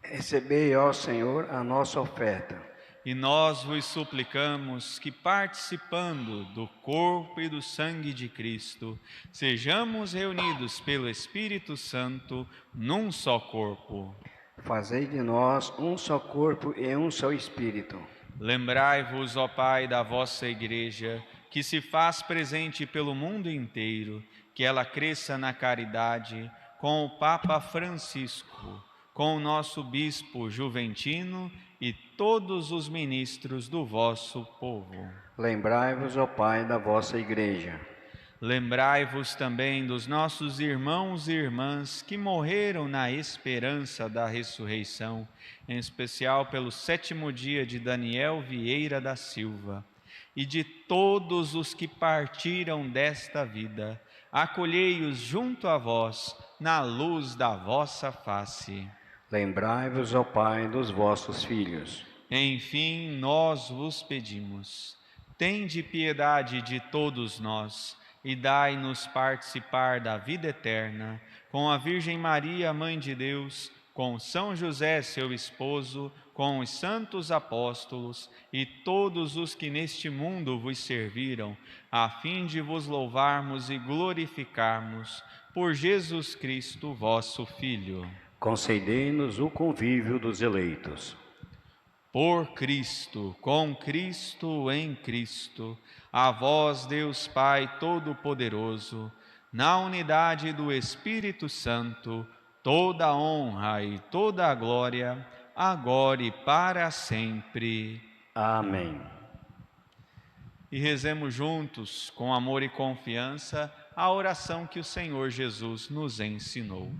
Recebei, ó Senhor, a nossa oferta. E nós vos suplicamos que, participando do corpo e do sangue de Cristo, sejamos reunidos pelo Espírito Santo num só corpo. Fazei de nós um só corpo e um só Espírito. Lembrai-vos, ó Pai, da vossa Igreja, que se faz presente pelo mundo inteiro, que ela cresça na caridade, com o Papa Francisco, com o nosso Bispo Juventino e todos os ministros do vosso povo. Lembrai-vos, ó Pai, da vossa Igreja. Lembrai-vos também dos nossos irmãos e irmãs que morreram na esperança da ressurreição, em especial pelo 7º dia de Daniel Vieira da Silva, e de todos os que partiram desta vida. Acolhei-os junto a vós, na luz da vossa face. Lembrai-vos, ó Pai, dos vossos filhos. Enfim, nós vos pedimos, tende piedade de todos nós e dai-nos participar da vida eterna, com a Virgem Maria, Mãe de Deus, com São José, seu esposo, com os santos apóstolos e todos os que neste mundo vos serviram, a fim de vos louvarmos e glorificarmos por Jesus Cristo, vosso Filho. Concedei-nos o convívio dos eleitos. Por Cristo, com Cristo, em Cristo, a vós, Deus Pai Todo-Poderoso, na unidade do Espírito Santo, toda a honra e toda a glória, agora e para sempre. Amém. E rezemos juntos, com amor e confiança, a oração que o Senhor Jesus nos ensinou.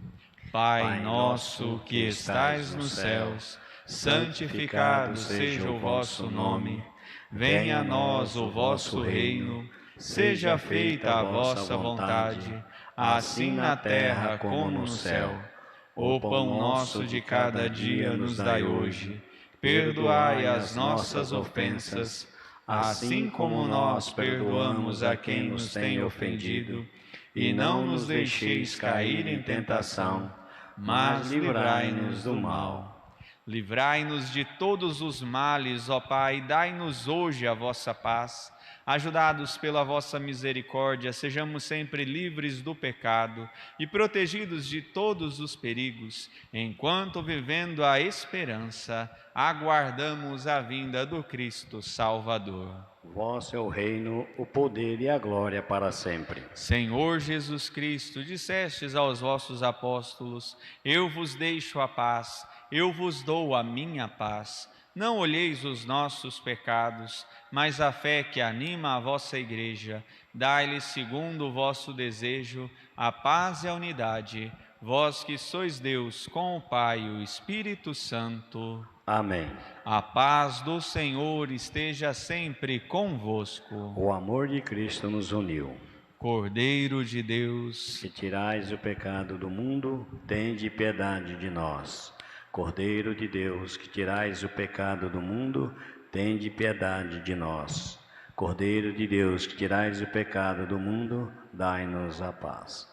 Pai nosso que estais nos céus, santificado seja o vosso nome. Venha a nós o vosso reino. Seja feita a vossa vontade, assim na terra como no céu. O pão nosso de cada dia nos dai hoje. Perdoai as nossas ofensas, assim como nós perdoamos a quem nos tem ofendido. E não nos deixeis cair em tentação, mas livrai-nos do mal. Livrai-nos de todos os males, ó Pai, dai-nos hoje a vossa paz. Ajudados pela vossa misericórdia, sejamos sempre livres do pecado e protegidos de todos os perigos, enquanto, vivendo a esperança, aguardamos a vinda do Cristo Salvador. Vosso é o reino, o poder e a glória para sempre. Senhor Jesus Cristo, dissestes aos vossos apóstolos: eu vos deixo a paz, eu vos dou a minha paz. Não olheis os nossos pecados, mas a fé que anima a vossa igreja. Dai-lhes, segundo o vosso desejo, a paz e a unidade. Vós que sois Deus, com o Pai e o Espírito Santo. Amém. A paz do Senhor esteja sempre convosco. O amor de Cristo nos uniu. Cordeiro de Deus, que tirais o pecado do mundo, tende piedade de nós. Cordeiro de Deus, que tirais o pecado do mundo, tende piedade de nós. Cordeiro de Deus, que tirais o pecado do mundo, dai-nos a paz.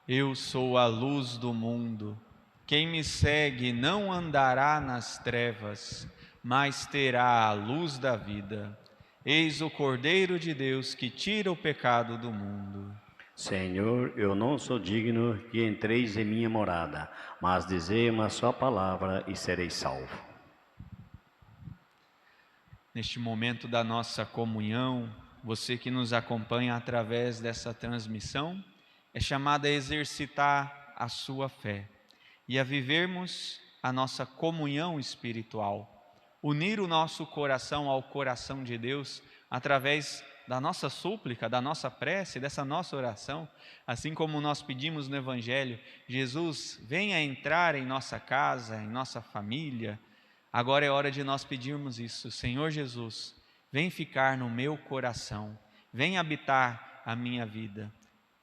Eu sou a luz do mundo. Quem me segue não andará nas trevas, mas terá a luz da vida. Eis o Cordeiro de Deus que tira o pecado do mundo. Senhor, eu não sou digno que entreis em minha morada, mas dizei uma só palavra e serei salvo. Neste momento da nossa comunhão, você que nos acompanha através dessa transmissão, é chamado a exercitar a sua fé e a vivermos a nossa comunhão espiritual, unir o nosso coração ao coração de Deus através da nossa súplica, da nossa prece, dessa nossa oração, assim como nós pedimos no Evangelho: Jesus, venha entrar em nossa casa, em nossa família. Agora é hora de nós pedirmos isso: Senhor Jesus, vem ficar no meu coração, vem habitar a minha vida.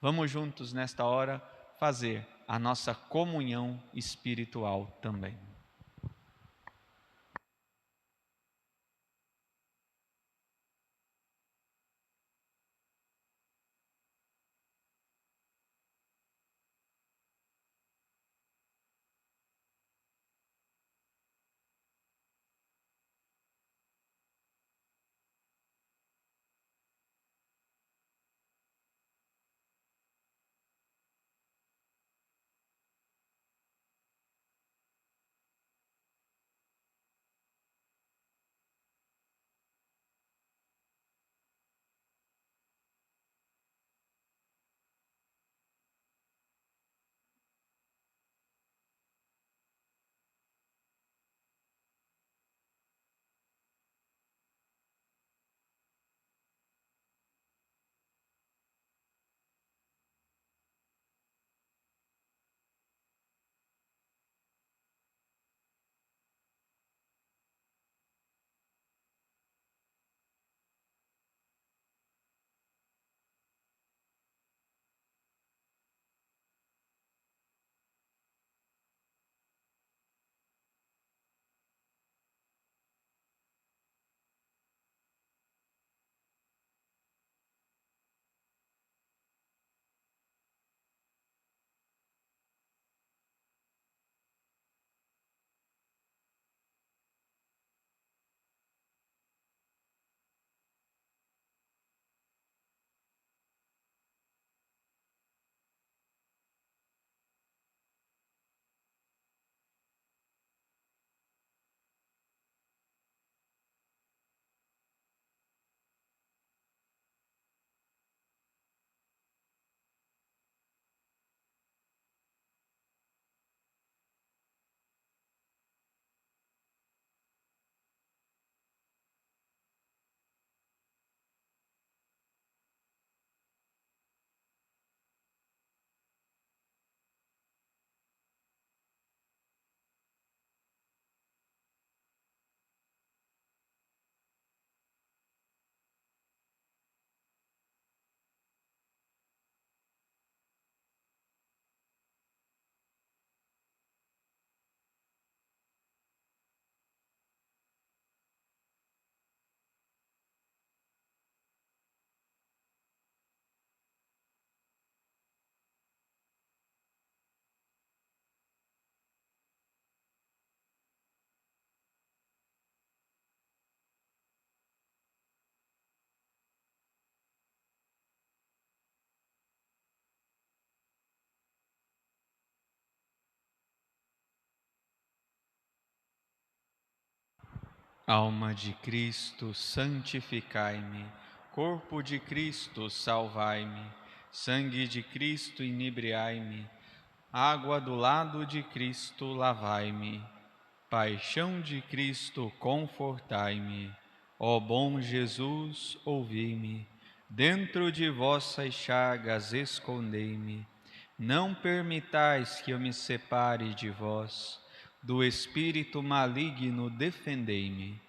Vamos juntos nesta hora fazer a nossa comunhão espiritual também. Alma de Cristo, santificai-me. Corpo de Cristo, salvai-me. Sangue de Cristo, inebriai-me. Água do lado de Cristo, lavai-me. Paixão de Cristo, confortai-me. Ó bom Jesus, ouvi-me. Dentro de vossas chagas, escondei-me. Não permitais que eu me separe de vós. Do espírito maligno, defendei-me.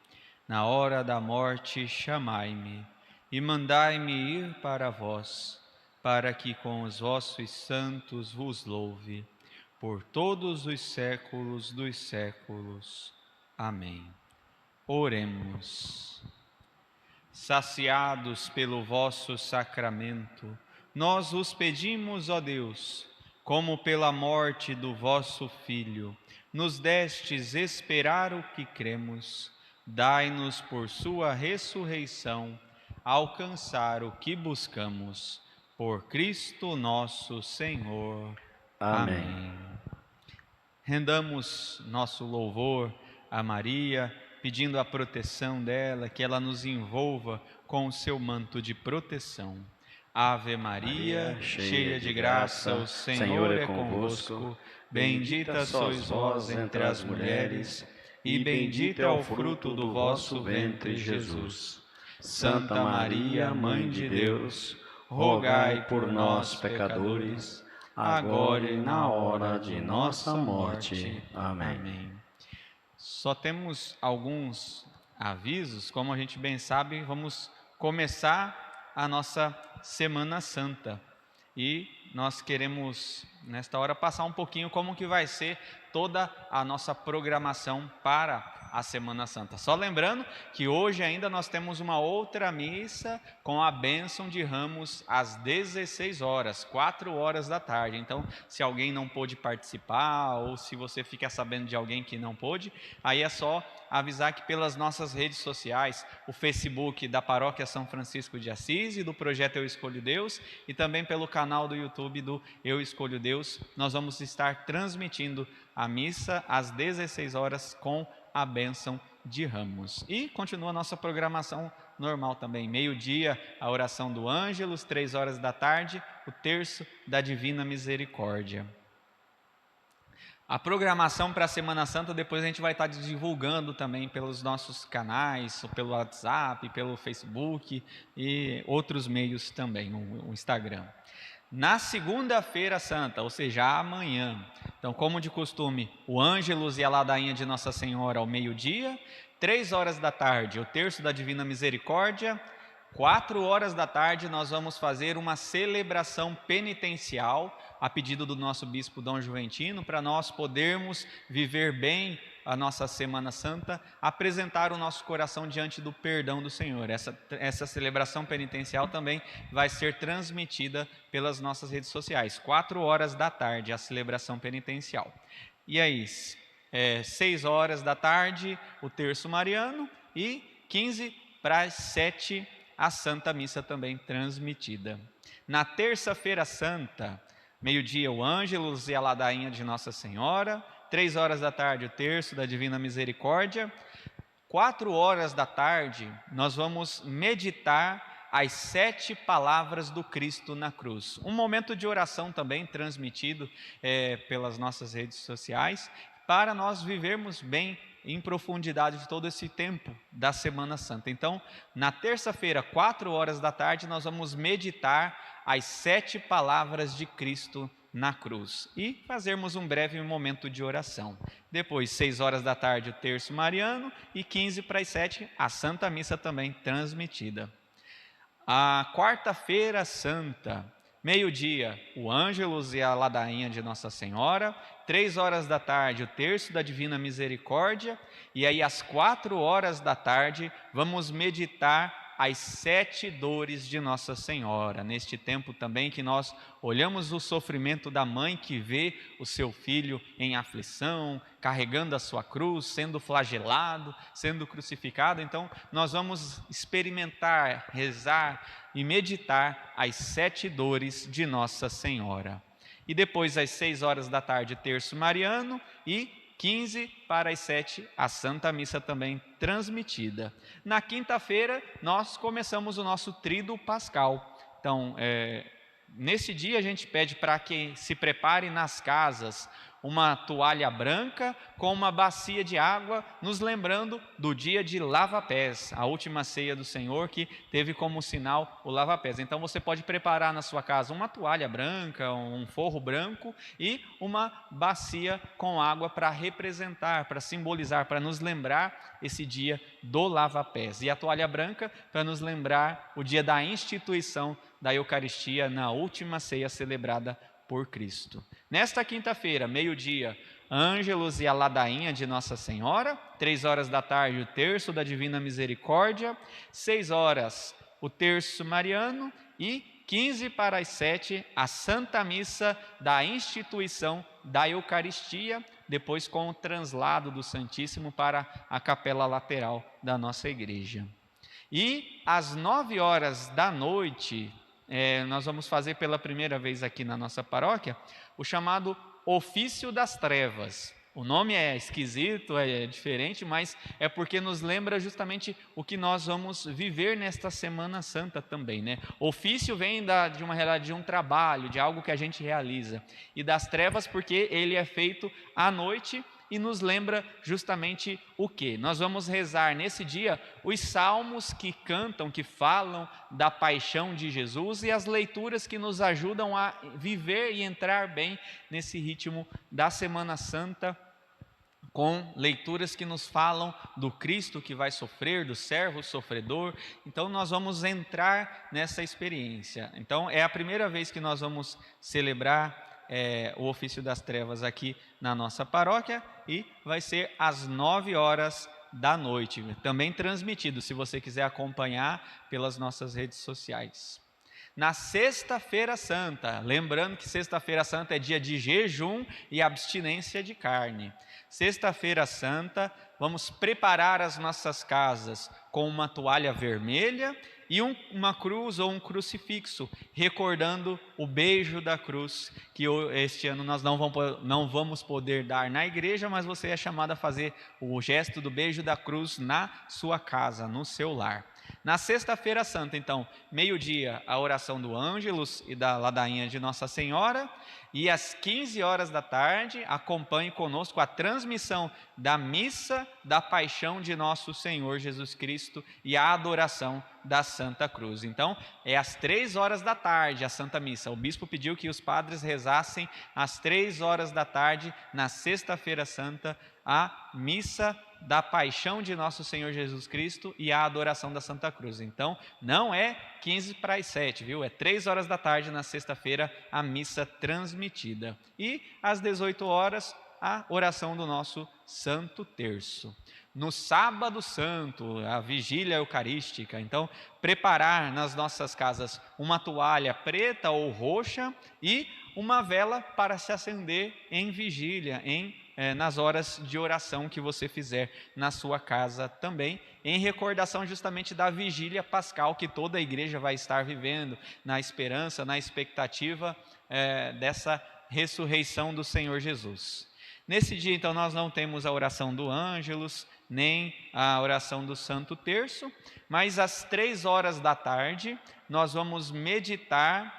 Na hora da morte, chamai-me. E mandai-me ir para vós, para que com os vossos santos vos louve, por todos os séculos dos séculos. Amém. Oremos. Saciados pelo vosso sacramento, nós vos pedimos, ó Deus, como pela morte do vosso Filho, nos destes esperar o que cremos, dai-nos por sua ressurreição, alcançar o que buscamos. Por Cristo nosso Senhor. Amém. Rendamos nosso louvor a Maria, pedindo a proteção dela, que ela nos envolva com o seu manto de proteção. Ave Maria, cheia de graça, o Senhor é convosco. Bendita sois vós entre as mulheres, e bendito é o fruto do vosso ventre, Jesus. Santa Maria, Mãe de Deus, rogai por nós, pecadores, agora e na hora de nossa morte. Amém. Só temos alguns avisos, como a gente bem sabe, vamos começar a nossa Semana Santa. E nós queremos, nesta hora, passar um pouquinho como que vai ser toda a nossa programação para a Semana Santa. Só lembrando que hoje ainda nós temos uma outra missa com a bênção de ramos às 16 horas, 4 horas da tarde. Então, se alguém não pôde participar ou se você fica sabendo de alguém que não pôde, aí é só avisar que pelas nossas redes sociais, o Facebook da Paróquia São Francisco de Assis e do Projeto Eu Escolho Deus, e também pelo canal do YouTube do Eu Escolho Deus, nós vamos estar transmitindo a missa às 16 horas com a bênção de ramos. E continua a nossa programação normal também. Meio-dia, a oração do Ângelus, 3 horas da tarde, o terço da Divina Misericórdia. A programação para a Semana Santa depois a gente vai estar divulgando também pelos nossos canais, pelo WhatsApp, pelo Facebook e outros meios também, o Instagram. Na segunda-feira santa, ou seja, amanhã, então como de costume, o Ângelus e a ladainha de Nossa Senhora ao meio-dia, 3 horas da tarde, o terço da Divina Misericórdia, 4 horas da tarde nós vamos fazer uma celebração penitencial a pedido do nosso bispo Dom Juventino, para nós podermos viver bem a nossa Semana Santa, apresentar o nosso coração diante do perdão do Senhor. Essa celebração penitencial também vai ser transmitida pelas nossas redes sociais. 4 horas da tarde, a celebração penitencial. E aí, 6 horas da tarde, o terço mariano, e 15 para as 7, a Santa Missa também transmitida. Na terça-feira santa, meio-dia, o Ângelus e a ladainha de Nossa Senhora, 3 horas da tarde, o terço da Divina Misericórdia. 4 horas da tarde, nós vamos meditar as 7 palavras do Cristo na cruz. Um momento de oração também transmitido pelas nossas redes sociais, para nós vivermos bem em profundidade de todo esse tempo da Semana Santa. Então, na terça-feira, 4 horas da tarde, nós vamos meditar as 7 palavras de Cristo na cruz e fazermos um breve momento de oração. Depois, 6 horas da tarde, o terço mariano, e 15 para as 7, a Santa Missa também transmitida. A quarta-feira santa, meio-dia, o Ângelus e a ladainha de Nossa Senhora, 3 horas da tarde, o terço da Divina Misericórdia, e aí às 4 horas da tarde, vamos meditar as 7 dores de Nossa Senhora, neste tempo também que nós olhamos o sofrimento da mãe que vê o seu filho em aflição, carregando a sua cruz, sendo flagelado, sendo crucificado. Então nós vamos experimentar, rezar e meditar as 7 dores de Nossa Senhora. E depois às 6 horas da tarde, terço mariano, e 15 para as 7, a Santa Missa também transmitida. Na quinta-feira, nós começamos o nosso Tríduo Pascal. Então, nesse dia a gente pede para que se prepare nas casas uma toalha branca com uma bacia de água, nos lembrando do dia de lava-pés, a última ceia do Senhor que teve como sinal o lava-pés. Então você pode preparar na sua casa uma toalha branca, um forro branco e uma bacia com água para representar, para simbolizar, para nos lembrar esse dia do lava-pés. E a toalha branca para nos lembrar o dia da instituição da Eucaristia na última ceia celebrada por Cristo. Nesta quinta-feira, meio-dia, Ângelus e a ladainha de Nossa Senhora, 3 horas da tarde, o terço da Divina Misericórdia, 6 horas, o terço mariano e 15 para as 7, a Santa Missa da instituição da Eucaristia, depois com o translado do Santíssimo para a capela lateral da nossa igreja. E às 9 horas da noite, nós vamos fazer pela primeira vez aqui na nossa paróquia o chamado Ofício das Trevas. O nome é esquisito, é diferente, mas é porque nos lembra justamente o que nós vamos viver nesta Semana Santa também, né? Ofício vem de uma realidade, de um trabalho, de algo que a gente realiza. E das trevas porque ele é feito à noite e nos lembra justamente o quê? Nós vamos rezar nesse dia os salmos que cantam, que falam da paixão de Jesus e as leituras que nos ajudam a viver e entrar bem nesse ritmo da Semana Santa, com leituras que nos falam do Cristo que vai sofrer, do servo sofredor. Então nós vamos entrar nessa experiência. Então é a primeira vez que nós vamos celebrar o Ofício das Trevas aqui na nossa paróquia e vai ser às 9 horas da noite, também transmitido, se você quiser acompanhar pelas nossas redes sociais. Na Sexta-feira Santa, lembrando que Sexta-feira Santa é dia de jejum e abstinência de carne. Sexta-feira Santa, vamos preparar as nossas casas com uma toalha vermelha e uma cruz ou um crucifixo, recordando o beijo da cruz, que este ano nós não vamos poder dar na igreja, mas você é chamado a fazer o gesto do beijo da cruz na sua casa, no seu lar. Na Sexta-feira Santa, então, meio-dia, a oração do Ângelus e da ladainha de Nossa Senhora, e às 15 horas da tarde, acompanhe conosco a transmissão da missa da paixão de nosso Senhor Jesus Cristo e a adoração da Santa Cruz. Então, é às 3 horas da tarde a Santa Missa. O bispo pediu que os padres rezassem às 3 horas da tarde, na Sexta-feira Santa, a missa da paixão de nosso Senhor Jesus Cristo e a adoração da Santa Cruz. Então, não é 15 para as 7, viu? É 3 horas da tarde na sexta-feira a missa transmitida. E às 18 horas a oração do nosso Santo Terço. No Sábado Santo, a vigília eucarística. Então, preparar nas nossas casas uma toalha preta ou roxa e uma vela para se acender em vigília, nas horas de oração que você fizer na sua casa também, em recordação justamente da vigília pascal que toda a igreja vai estar vivendo, na esperança, na expectativa dessa ressurreição do Senhor Jesus. Nesse dia, então, nós não temos a oração do Ângelus, nem a oração do Santo Terço, mas às 3 horas da tarde nós vamos meditar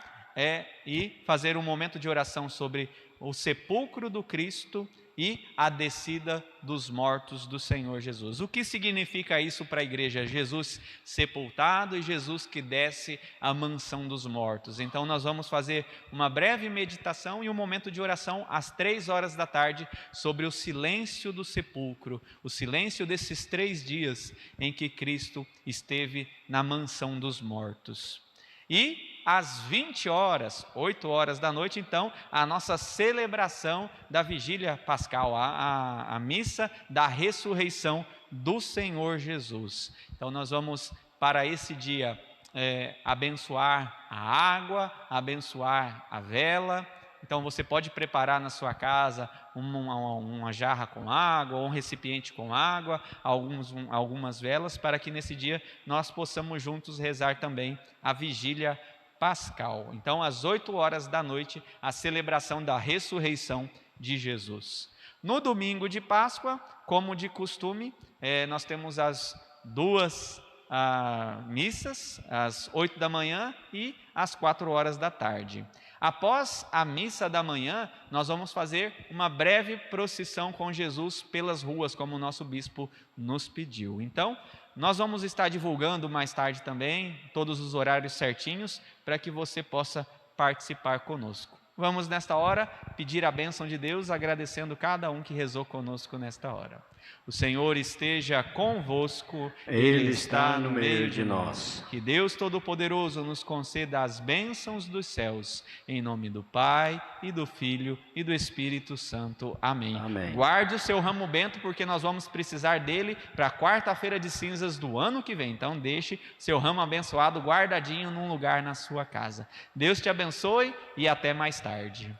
e fazer um momento de oração sobre o sepulcro do Cristo e a descida dos mortos do Senhor Jesus. O que significa isso para a igreja? Jesus sepultado e Jesus que desce à mansão dos mortos. Então nós vamos fazer uma breve meditação e um momento de oração às 3 horas da tarde sobre o silêncio do sepulcro, o silêncio desses 3 dias em que Cristo esteve na mansão dos mortos. E às 20 horas, 8 horas da noite, então, a nossa celebração da vigília pascal, a missa da ressurreição do Senhor Jesus. Então nós vamos para esse dia abençoar a água, abençoar a vela. Então você pode preparar na sua casa uma jarra com água, ou um recipiente com água, algumas velas, para que nesse dia nós possamos juntos rezar também a vigília pascal. Então às 8 horas da noite, a celebração da ressurreição de Jesus. No domingo de Páscoa, como de costume, nós temos as duas missas, às 8 da manhã e às 4 horas da tarde. Após a missa da manhã, nós vamos fazer uma breve procissão com Jesus pelas ruas, como o nosso bispo nos pediu. Então, nós vamos estar divulgando mais tarde também todos os horários certinhos para que você possa participar conosco. Vamos nesta hora pedir a bênção de Deus, agradecendo cada um que rezou conosco nesta hora. O Senhor esteja convosco, Ele está no meio de nós. Que Deus Todo-Poderoso nos conceda as bênçãos dos céus, em nome do Pai, e do Filho, e do Espírito Santo. Amém. Amém. Guarde o seu ramo bento, porque nós vamos precisar dele para a quarta-feira de cinzas do ano que vem. Então deixe seu ramo abençoado guardadinho num lugar na sua casa. Deus te abençoe e até mais tarde.